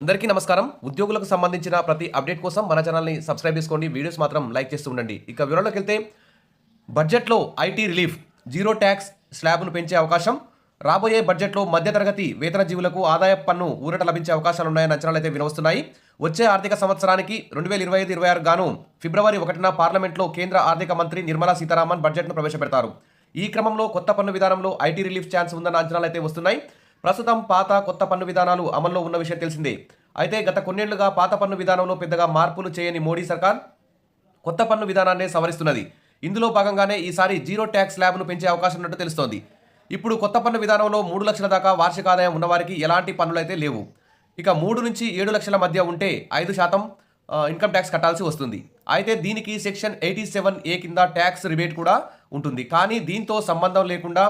అందరికీ నమస్కారం. ఉద్యోగులకు సంబంధించిన ప్రతి అప్డేట్ కోసం మన ఛానల్‌ని సబ్స్క్రైబ్ చేసుకోండి. వీడియోస్ మాత్రం లైక్ చేస్తూ ఉండండి. ఇక వివరాల్లోకెళ్తే బడ్జెట్‌లో ఐటీ రిలీఫ్, జీరో ట్యాక్స్ స్లాబ్‌ను పెంచే అవకాశం, రాబోయే బడ్జెట్‌లో మధ్యతరగతి వేతన జీవులకు ఆదాయపు పన్ను ఊరట లభించే అవకాశాలున్నాయన్న అంచనాలైతే వినవస్తున్నాయి. వచ్చే ఆర్థిక సంవత్సరానికి 2025-26 గాను ఫిబ్రవరి 1న పార్లమెంట్లో కేంద్ర ఆర్థిక మంత్రి నిర్మలా సీతారామన్ బడ్జెట్‌ను ప్రవేశపెడతారు. ఈ క్రమంలో కొత్త పన్ను విధానంలో ఐటీ రిలీఫ్ ఛాన్స్ ఉందన్న అంచనాలైతే వస్తున్నాయి. ప్రస్తుతం పాత కొత్త పన్ను విధానాలు అమల్లో ఉన్న విషయం తెలిసిందే. అయితే గత కొన్నేళ్లుగా పాత పన్ను విధానంలో పెద్దగా మార్పులు చేయని మోడీ సర్కార్ కొత్త పన్ను విధానాన్ని సవరిస్తున్నది. ఇందులో భాగంగానే ఈసారి జీరో ట్యాక్స్ స్లాబ్ను పెంచే అవకాశం ఉన్నట్టు తెలుస్తోంది. ఇప్పుడు కొత్త పన్ను విధానంలో 3 లక్షల దాకా వార్షిక ఆదాయం ఉన్నవారికి ఎలాంటి పన్నులైతే లేవు. ఇక 3 నుంచి 7 లక్షల మధ్య ఉంటే 5% ఇన్కమ్ ట్యాక్స్ కట్టాల్సి వస్తుంది. అయితే దీనికి సెక్షన్ 87A కింద ట్యాక్స్ రిబేట్ కూడా ఉంటుంది. కానీ దీంతో సంబంధం లేకుండా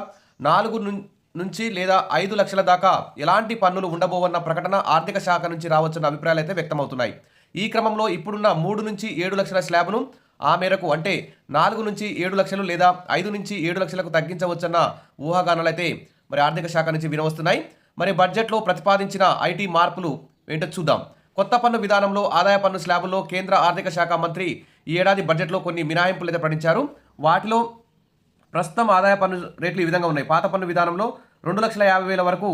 4 నుంచి లేదా 5 లక్షల దాకా ఎలాంటి పన్నులు ఉండబోవన్న ప్రకటన ఆర్థిక శాఖ నుంచి రావచ్చున్న అభిప్రాయాలు అయితే వ్యక్తమవుతున్నాయి. ఈ క్రమంలో ఇప్పుడున్న 3 నుంచి 7 లక్షల స్లాబ్ను ఆ మేరకు అంటే 4 నుంచి 7 లక్షలు లేదా 5 నుంచి 7 లక్షలకు తగ్గించవచ్చన్న ఊహాగానాలైతే మరి ఆర్థిక శాఖ నుంచి వినవస్తున్నాయి. మరి బడ్జెట్లో ప్రతిపాదించిన ఐటీ మార్పులు ఏంటో చూద్దాం. కొత్త పన్ను విధానంలో ఆదాయ పన్ను స్లాబుల్లో కేంద్ర ఆర్థిక శాఖ మంత్రి ఈ ఏడాది బడ్జెట్లో కొన్ని మినహాయింపులు అయితే ప్రకటించారు. వాటిలో ప్రస్తుతం ఆదాయ పన్ను రేట్లు ఈ విధంగా ఉన్నాయి. పాత పన్ను విధానంలో 2,50,000 వరకు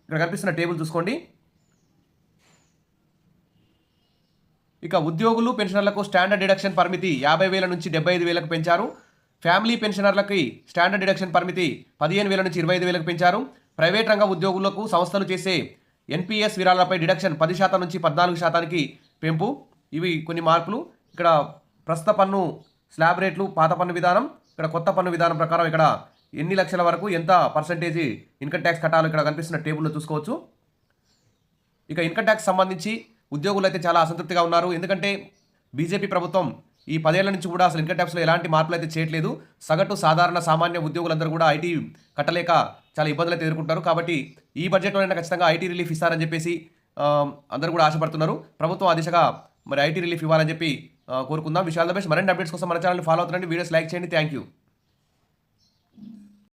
ఇక్కడ కనిపిస్తున్న టేబుల్ చూసుకోండి. ఇక ఉద్యోగులు పెన్షనర్లకు స్టాండర్డ్ డిడక్షన్ పరిమితి 50,000 నుంచి 75,000కు పెంచారు. ఫ్యామిలీ పెన్షనర్లకి స్టాండర్డ్ డిడక్షన్ పరిమితి 15,000 నుంచి 25,000కు పెంచారు. ప్రైవేట్ రంగ ఉద్యోగులకు సంస్థలు చేసే ఎన్పిఎస్ విరాళాలపై డిడక్షన్ 10% నుంచి 14%కి పెంపు. ఇవి కొన్ని మార్పులు. ఇక్కడ ప్రస్తుత పన్ను స్లాబ్ రేట్లు పాత పన్ను విధానం, ఇక్కడ కొత్త పన్ను విధానం ప్రకారం ఇక్కడ ఎన్ని లక్షల వరకు ఎంత పర్సెంటేజ్ ఇన్కమ్ ట్యాక్స్ కట్టాలో ఇక్కడ కనిపిస్తున్న టేబుల్లో చూసుకోవచ్చు. ఇక ఇన్కమ్ ట్యాక్స్ సంబంధించి ఉద్యోగులు అయితే చాలా అసంతృప్తిగా ఉన్నారు. ఎందుకంటే బీజేపీ ప్రభుత్వం ఈ 10 ఏళ్ల నుంచి కూడా అసలు ఇన్కమ్ ట్యాక్స్లో ఎలాంటి మార్పులు అయితే చేయట్లేదు. సగటు సాధారణ సామాన్య ఉద్యోగులందరూ కూడా ఐటీ కట్టలేక చాలా ఇబ్బందులు అయితే ఎదుర్కొంటారు. కాబట్టి ఈ బడ్జెట్లోనైనా ఖచ్చితంగా ఐటీ రిలీఫ్ ఇస్తారని చెప్పేసి అందరూ కూడా ఆశపడుతున్నారు. ప్రభుత్వం ఆ దిశగా మరి ఐటీ రిలీఫ్ ఇవ్వాలని చెప్పి కోరుకుందాం. విషయాల బెస్ట్. మరిన్ని అప్డేట్స్ కోసం మన ఛానల్ని ఫాలో అవుతుండండి. వీడియోస్ లైక్ చేయండి. Thank you.